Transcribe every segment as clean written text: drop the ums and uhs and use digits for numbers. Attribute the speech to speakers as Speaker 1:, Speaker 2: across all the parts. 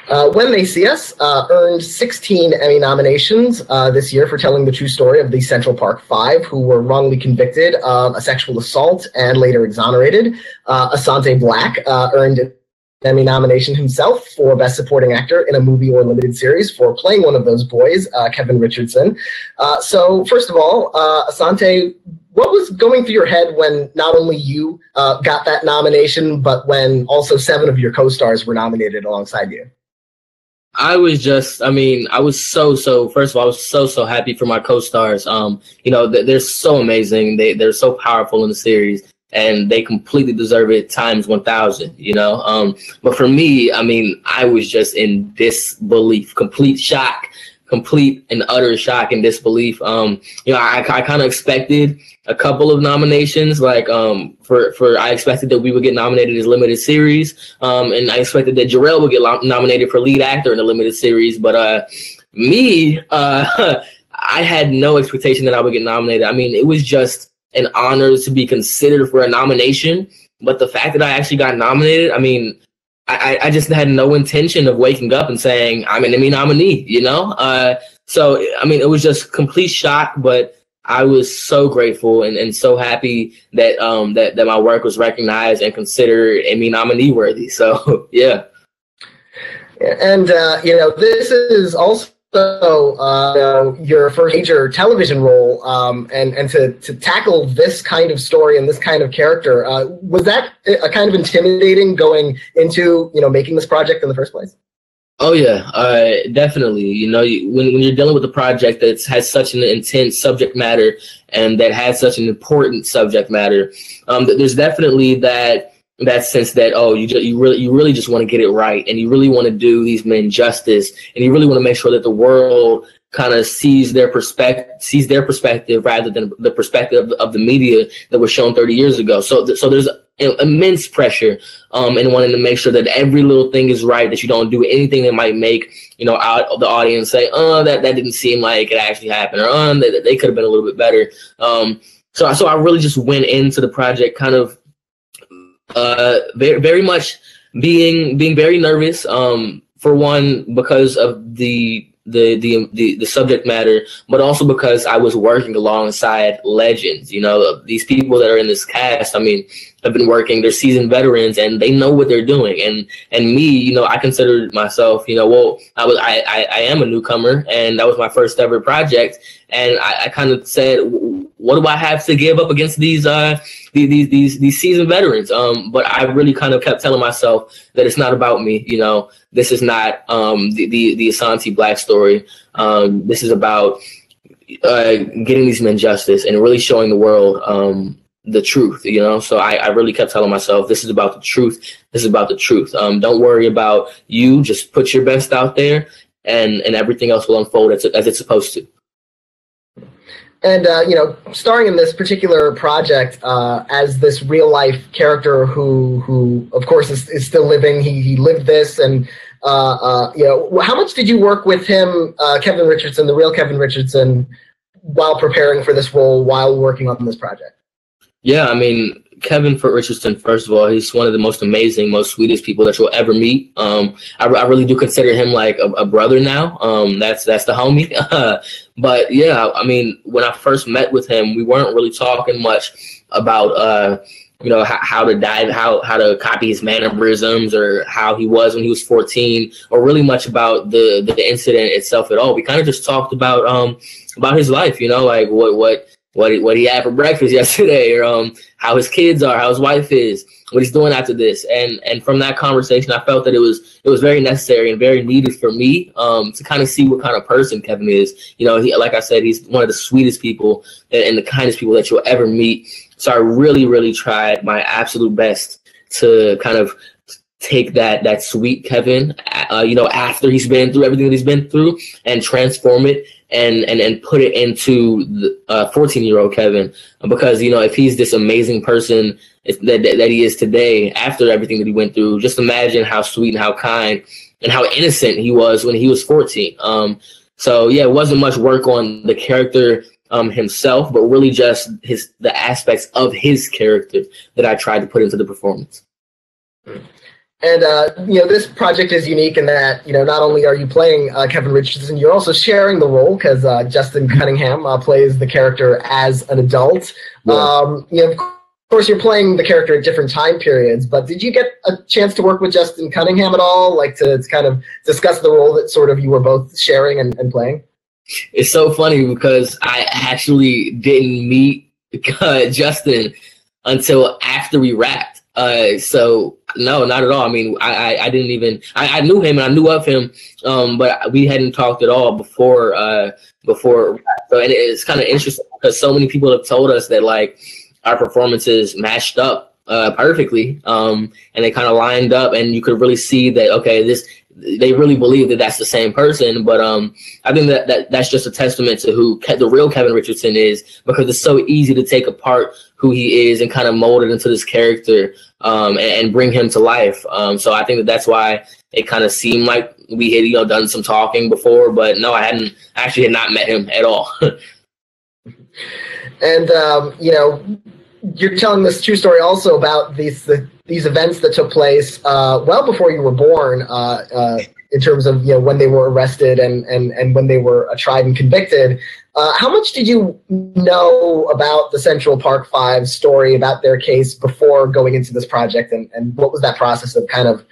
Speaker 1: When They See Us earned 16 Emmy nominations this year for telling the true story of the Central Park Five, who were wrongly convicted of a sexual assault and later exonerated. Asante Blackk earned an Emmy nomination himself for Best Supporting Actor in a Movie or Limited Series for playing one of those boys, Kevin Richardson. So first of all, Asante, what was going through your head when not only you got that nomination, but when also 7 of your co-stars were nominated alongside you?
Speaker 2: I was just, I was first of all, I was so happy for my co-stars. They're so amazing. They're so powerful in the series, and they completely deserve it times 1,000, But for me, I was just in disbelief, complete and utter shock and disbelief. I kind of expected a couple of nominations, I expected that we would get nominated as limited series, and I expected that Jarrell would get nominated for lead actor in a limited series, but I had no expectation that I would get nominated. It was just an honor to be considered for a nomination, but the fact that I actually got nominated, I just had no intention of waking up and saying I'm an Emmy nominee, So, it was just complete shock, but I was so grateful and so happy that that my work was recognized and considered Emmy nominee worthy. So, yeah.
Speaker 1: And, this is also your first major television role, and to tackle this kind of story and this kind of character, was that a kind of intimidating going into, making this project in the first place?
Speaker 2: Oh yeah, definitely. When you're dealing with a project that has such an intense subject matter and that has such an important subject matter, there's definitely that sense that you really just want to get it right, and you really want to do these men justice, and you really want to make sure that the world kind of sees their perspective rather than the perspective of the media that was shown 30 years ago. So there's immense pressure in wanting to make sure that every little thing is right, that you don't do anything that might make out of the audience say, that didn't seem like it actually happened, or they could have been a little bit better. So I really just went into the project kind of very, very much being very nervous, for one, because of the subject matter, but also because I was working alongside legends. These people that are in this cast, have been working, they're seasoned veterans, and they know what they're doing. And me, I considered myself, I am a newcomer, and that was my first ever project. And I kind of said, what do I have to give up against these seasoned veterans? But I really kind of kept telling myself that it's not about me. This is not the Asante Blackk story. This is about getting these men justice and really showing the world the truth. So I really kept telling myself, this is about the truth. This is about the truth. Don't worry about you. Just put your best out there, and everything else will unfold as it's supposed to.
Speaker 1: And, starring in this particular project as this real life character who of course, is still living. He lived this. And, how much did you work with him, Kevin Richardson, the real Kevin Richardson, while preparing for this role, while working on this project? Yeah,
Speaker 2: Kevin Richardson, first of all, he's one of the most amazing, most sweetest people that you'll ever meet. I really do consider him like a brother now. That's the homie. But yeah, when I first met with him, we weren't really talking much about how to copy his mannerisms or how he was when he was 14, or really much about the incident itself at all. We kind of just talked about his life, like what he had for breakfast yesterday, or how his kids are, how his wife is, what he's doing after this. And from that conversation, I felt that it was very necessary and very needed for me to kind of see what kind of person Kevin is. Like I said, he's one of the sweetest people and the kindest people that you'll ever meet. So I really, really tried my absolute best to kind of take that sweet Kevin, after he's been through everything that he's been through, and transform it and put it into the 14-year-old Kevin. Because, if he's this amazing person that he is today, after everything that he went through, just imagine how sweet and how kind and how innocent he was when he was 14. So yeah, it wasn't much work on the character himself, but really just the aspects of his character that I tried to put into the performance.
Speaker 1: And, this project is unique in that, not only are you playing Kevin Richardson, you're also sharing the role because Justin Cunningham plays the character as an adult.
Speaker 2: Yeah.
Speaker 1: Of course, you're playing the character at different time periods, but did you get a chance to work with Justin Cunningham at all, like to kind of discuss the role that sort of you were both sharing and playing?
Speaker 2: It's so funny because I actually didn't meet Justin until after we wrapped. So no, not at all. I mean, I didn't even, I knew him and I knew of him, but we hadn't talked at all before. So, and it's kind of interesting because so many people have told us that like our performances matched up perfectly, and they kind of lined up, and you could really see that they really believe that that's the same person. But I think that's just a testament to who the real Kevin Richardson is, because it's so easy to take apart who he is and kind of mold it into this character and bring him to life. So I think that's why it kind of seemed like we had done some talking before, but no, I actually had not met him at all.
Speaker 1: And you're telling this true story also about these events that took place well before you were born, in terms of when they were arrested and when they were tried and convicted. How much did you know about the Central Park Five story, about their case, before going into this project, and what was that process of kind of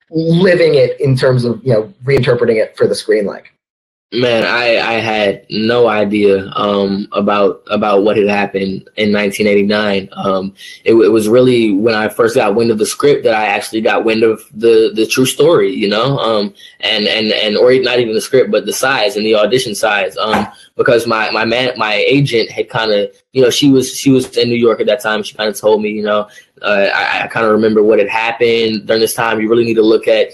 Speaker 1: living it in terms of reinterpreting it for the screen like?
Speaker 2: Man, I had no idea about what had happened in 1989. It was really when I first got wind of the script that I actually got wind of the true story, and or not even the script, but the sides and the audition sides. Because my agent had kind of, she was in New York at that time. She kind of told me, I kind of remember what had happened during this time. You really need to look at,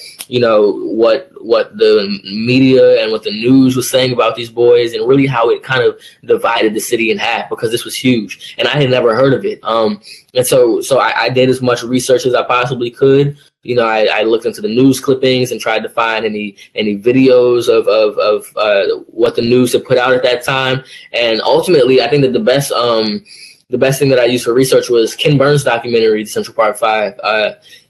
Speaker 2: what the media and what the news was saying about these boys, and really how it kind of divided the city in half, because this was huge and I had never heard of it. And so I did as much research as I possibly could. I looked into the news clippings and tried to find any videos of what the news had put out at that time. And ultimately, I think that the best thing that I used for research was Ken Burns' documentary, The Central Park Five.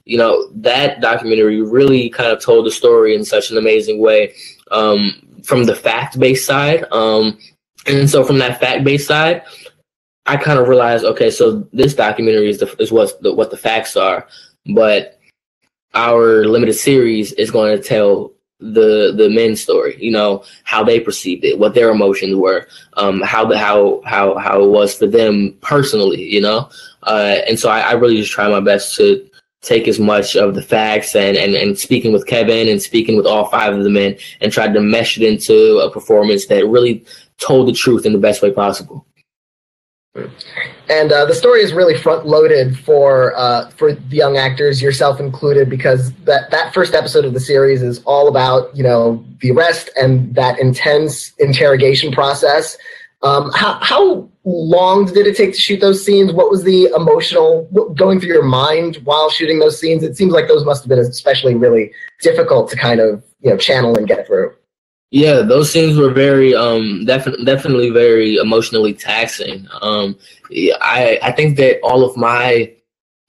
Speaker 2: That documentary really kind of told the story in such an amazing way, from the fact-based side. And so from that fact-based side, I kind of realized, okay, so this documentary is what the facts are, but our limited series is going to tell the men's story, how they perceived it, what their emotions were, how it was for them personally, and so I really just try my best to take as much of the facts and speaking with Kevin and speaking with all five of the men, and tried to mesh it into a performance that really told the truth in the best way possible.
Speaker 1: And the story is really front-loaded for the young actors, yourself included, because that first episode of the series is all about the arrest and that intense interrogation process. How long did it take to shoot those scenes? What was the emotional going through your mind while shooting those scenes? It seems like those must have been especially really difficult to kind of channel and get through.
Speaker 2: Yeah, those scenes were very definitely very emotionally taxing. I think that all of my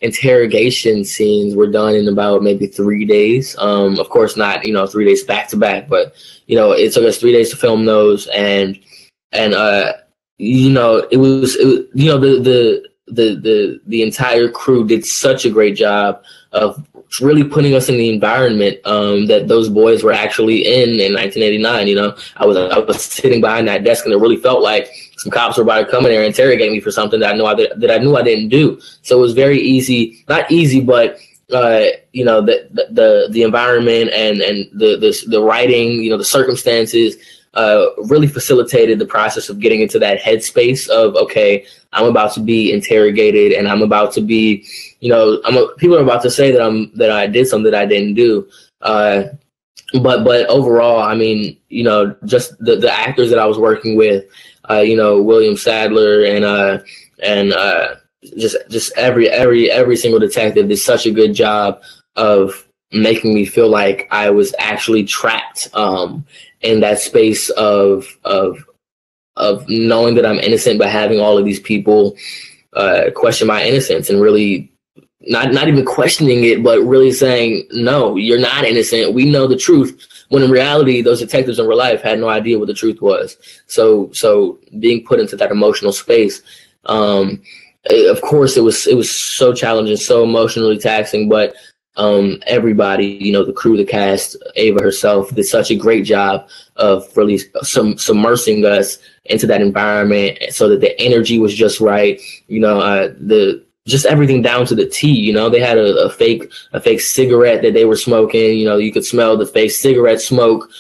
Speaker 2: interrogation scenes were done in about maybe 3 days. Of course, not 3 days back to back, but it took us 3 days to film those, and it was the entire crew did such a great job of really putting us in the environment that those boys were actually in 1989. I was sitting behind that desk, and it really felt like some cops were about to come in there and interrogate me for something that I knew I didn't do. So it was very easy, not easy, but the environment and the writing, the circumstances really facilitated the process of getting into that headspace of, okay, I'm about to be interrogated, and I'm about to be, people are about to say that I did something that I didn't do. But overall, I mean, just the actors that I was working with, William Sadler and just every single detective did such a good job of making me feel like I was actually trapped in that space of knowing that I'm innocent, but having all of these people question my innocence and really not even questioning it, but really saying, no, you're not innocent. We know the truth. When in reality, those detectives in real life had no idea what the truth was. So being put into that emotional space, of course, it was so challenging, so emotionally taxing, but everybody, the crew, the cast, Ava herself did such a great job of really submersing us into that environment so that the energy was just right. Just everything down to the T. They had a fake cigarette that they were smoking. You could smell the fake cigarette smoke,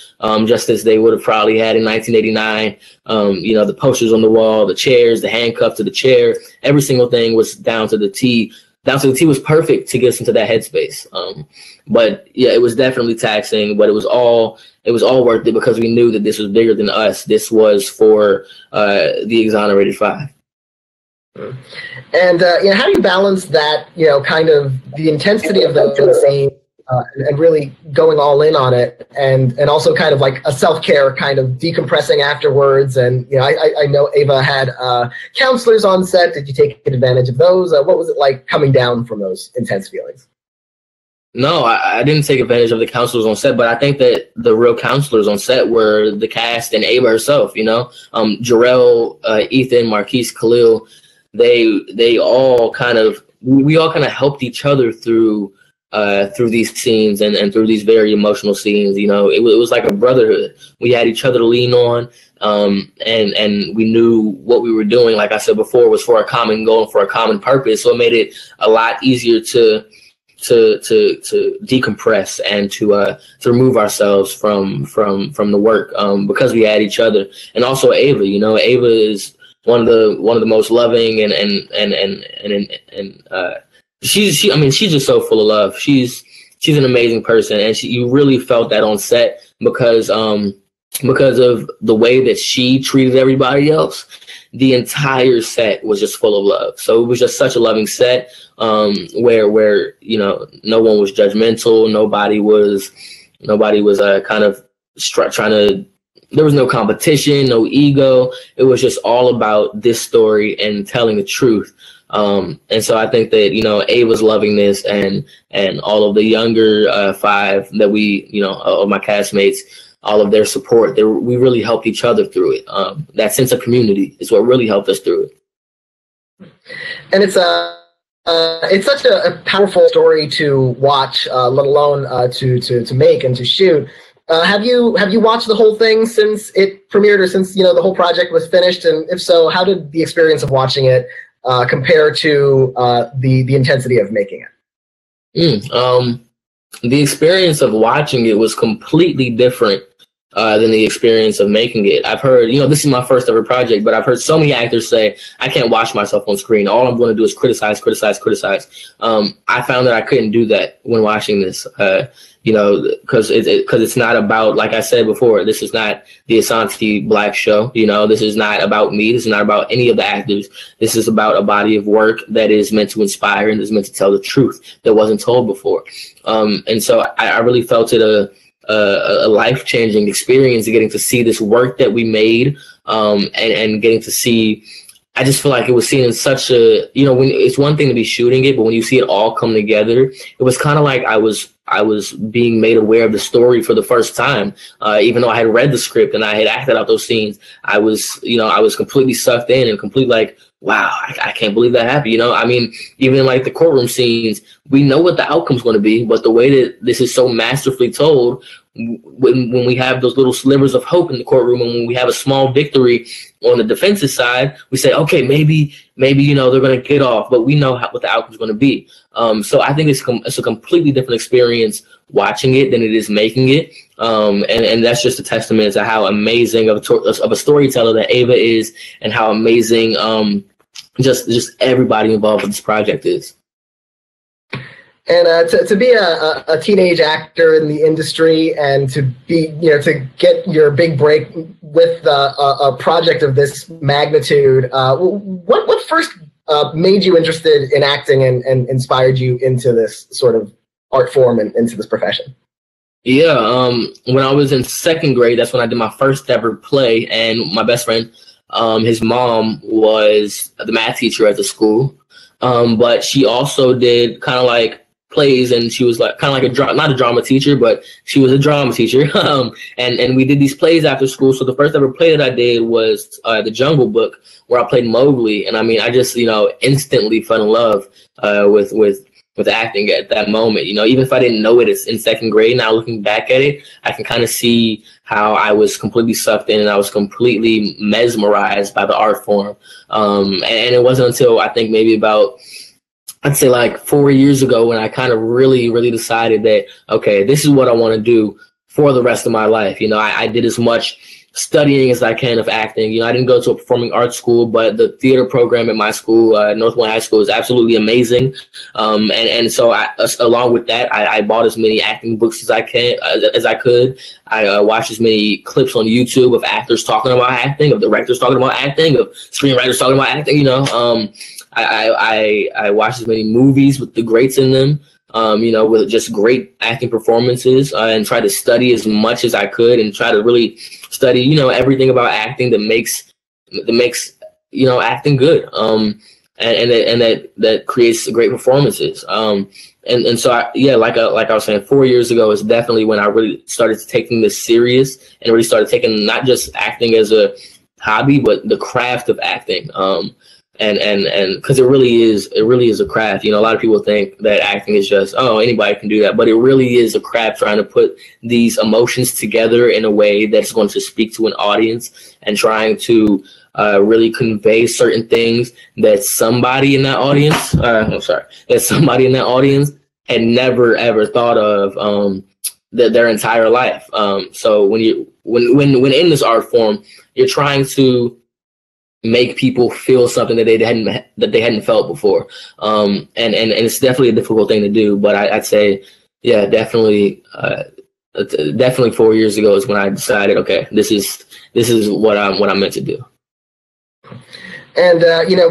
Speaker 2: just as they would have probably had in 1989. The posters on the wall, the chairs, the handcuff to the chair, every single thing was down to the T. Down to the T was perfect to get us into that headspace. But yeah, it was definitely taxing, but it was all worth it because we knew that this was bigger than us. This was for the exonerated five.
Speaker 1: And how do you balance that, kind of the intensity of the scene and really going all in on it, and also kind of like a self-care kind of decompressing afterwards? And I know Ava had counselors on set. Did you take advantage of those? What was it like coming down from those intense feelings?
Speaker 2: No, I didn't take advantage of the counselors on set, but I think that the real counselors on set were the cast and Ava herself. Jarrell, Ethan, Marquise, Khalil. We all kind of helped each other through these scenes and through these very emotional scenes. It was like a brotherhood. We had each other to lean on, and we knew what we were doing, like I said before, was for a common goal and for a common purpose. So it made it a lot easier to decompress and to remove ourselves from the work, because we had each other. And also Ava. Ava is one of the most loving and she's just so full of love. She's an amazing person, and you really felt that on set because of the way that she treated everybody else. The entire set was just full of love. So it was just such a loving set, where no one was judgmental, nobody was kind of trying to. There was no competition, no ego. It was just all about this story and telling the truth. And so I think that, Ava's loving this and all of the younger five that of my castmates, all of their support, we really helped each other through it. That sense of community is what really helped us through it.
Speaker 1: And it's such a powerful story to watch, let alone to make and to shoot. Have you watched the whole thing since it premiered, or since the whole project was finished? And if so, how did the experience of watching it compare to the intensity of making it?
Speaker 2: The experience of watching it was completely different than the experience of making it. I've heard, this is my first ever project, but I've heard so many actors say, I can't watch myself on screen. All I'm going to do is criticize. I found that I couldn't do that when watching this. Because it's not about, like I said before, this is not the Asante Blackk show. This is not about me. This is not about any of the actors. This is about a body of work that is meant to inspire and is meant to tell the truth that wasn't told before. And so I really felt it a life-changing experience, getting to see this work that we made, and getting to see. I just feel like it was seen in such a, when it's one thing to be shooting it, but when you see it all come together, it was kind of like I was being made aware of the story for the first time. Even though I had read the script and I had acted out those scenes, I was completely sucked in and completely like, wow, I can't believe that happened. Even like the courtroom scenes, we know what the outcome's going to be, but the way that this is so masterfully told, when we have those little slivers of hope in the courtroom, and when we have a small victory on the defense's side, we say, okay, maybe they're going to get off, but we know what the outcome's going to be. So I think it's a completely different experience watching it than it is making it. And that's just a testament to how amazing of a storyteller that Ava is, and how amazing just everybody involved with this project is.
Speaker 1: And to be a teenage actor in the industry, and to be to get your big break with a project of this magnitude, what first made you interested in acting and inspired you into this sort of art form and into this profession?
Speaker 2: Yeah, when I was in second grade, that's when I did my first ever play, and my best friend, his mom was the math teacher at the school. but she also did kind of like plays, and she was like kind of like not a drama teacher, but she was a drama teacher. And we did these plays after school. So the first ever play that I did was The Jungle Book, where I played Mowgli. And I mean, I just, instantly fell in love with acting at that moment. Even if I didn't know it in second grade, now looking back at it, I can kind of see how I was completely sucked in and I was completely mesmerized by the art form. And it wasn't until I think maybe about, I'd say like 4 years ago, when I kind of really, really decided that, okay, this is what I want to do for the rest of my life. I did as much studying as I can of acting. I didn't go to a performing arts school, but the theater program at my school, Northwest High School, is absolutely amazing. And so along with that, I bought as many acting books as I could. I watched as many clips on YouTube of actors talking about acting, of directors talking about acting, of screenwriters talking about acting. I watched as many movies with the greats in them. With just great acting performances, and try to study as much as I could and try to really study, everything about acting that makes acting good. And that creates great performances. And so like I was saying, 4 years ago is definitely when I really started taking this serious and really started taking not just acting as a hobby, but the craft of acting. And because it really is a craft. A lot of people think that acting is just, oh, anybody can do that, but it really is a craft, trying to put these emotions together in a way that's going to speak to an audience, and trying to really convey certain things that somebody in that audience had never ever thought of their entire life. So when in this art form, you're trying to make people feel something that they hadn't felt before, and it's definitely a difficult thing to do. But I'd say, yeah, definitely 4 years ago is when I decided, okay, this is what I'm meant to do.
Speaker 1: And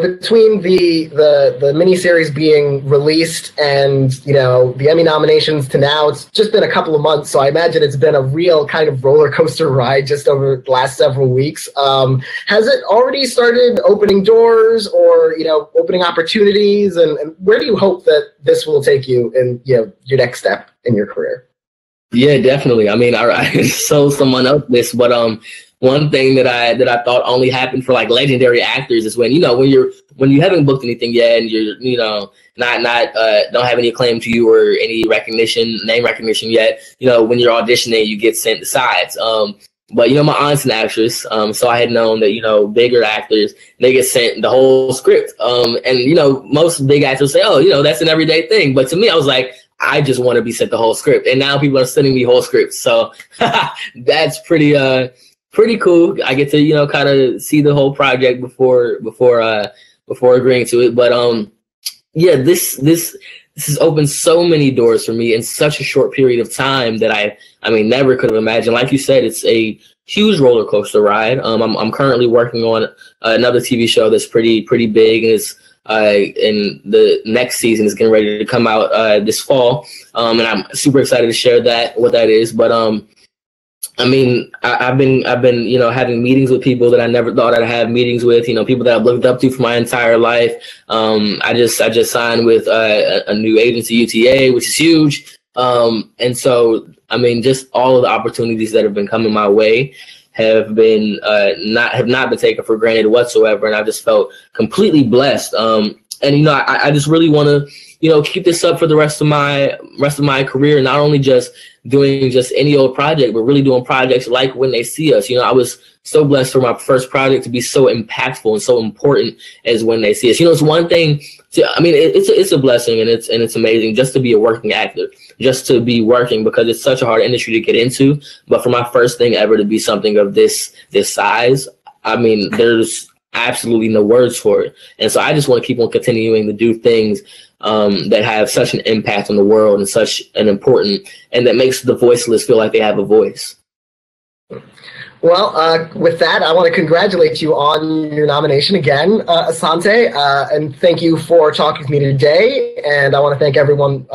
Speaker 1: between the miniseries being released and the Emmy nominations to now, it's just been a couple of months. So I imagine it's been a real kind of roller coaster ride just over the last several weeks. Has it already started opening doors or opening opportunities? And where do you hope that this will take you in your next step in your career?
Speaker 2: Yeah, definitely. I mean, I sold someone up this, but one thing that I thought only happened for like legendary actors is when you haven't booked anything yet and you're not don't have any acclaim to you or any name recognition yet. When you're auditioning, you get sent the sides. But my aunt's an actress, so I had known that bigger actors, they get sent the whole script. And most big actors say, oh, that's an everyday thing. But to me, I was like, I just want to be sent the whole script, and now people are sending me whole scripts. So that's pretty cool. I get to kind of see the whole project before agreeing to it. But yeah, this has opened so many doors for me in such a short period of time that I mean never could have imagined. Like you said, it's a huge roller coaster ride. I'm currently working on another TV show that's pretty big, and it's and the next season is getting ready to come out this fall. And I'm super excited to share what that is. But I mean, I've been having meetings with people that I never thought I'd have meetings with. People that I've looked up to for my entire life. I just signed with a new agency, UTA, which is huge. And so, I mean, just all of the opportunities that have been coming my way have not been taken for granted whatsoever, and I've just felt completely blessed. And I just really want to keep this up for the rest of my career, not only just doing just any old project, but really doing projects like When They See Us. I was so blessed for my first project to be so impactful and so important as When They See Us. It's one thing it's a blessing, and it's amazing just to be a working actor, just to be working, because it's such a hard industry to get into. But for my first thing ever to be something of this size, I mean, there's absolutely no words for it. And so I just want to keep on continuing to do things that have such an impact on the world and such an important, and that makes the voiceless feel like they have a voice.
Speaker 1: Well, with that, I want to congratulate you on your nomination again, Asante, and thank you for talking with me today. And I want to thank everyone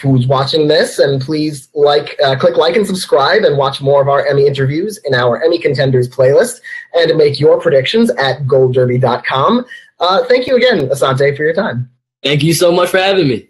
Speaker 1: who's watching this, and please click like and subscribe and watch more of our Emmy interviews in our Emmy Contenders playlist, and make your predictions at goldderby.com. Thank you again, Asante, for your time.
Speaker 2: Thank you so much for having me.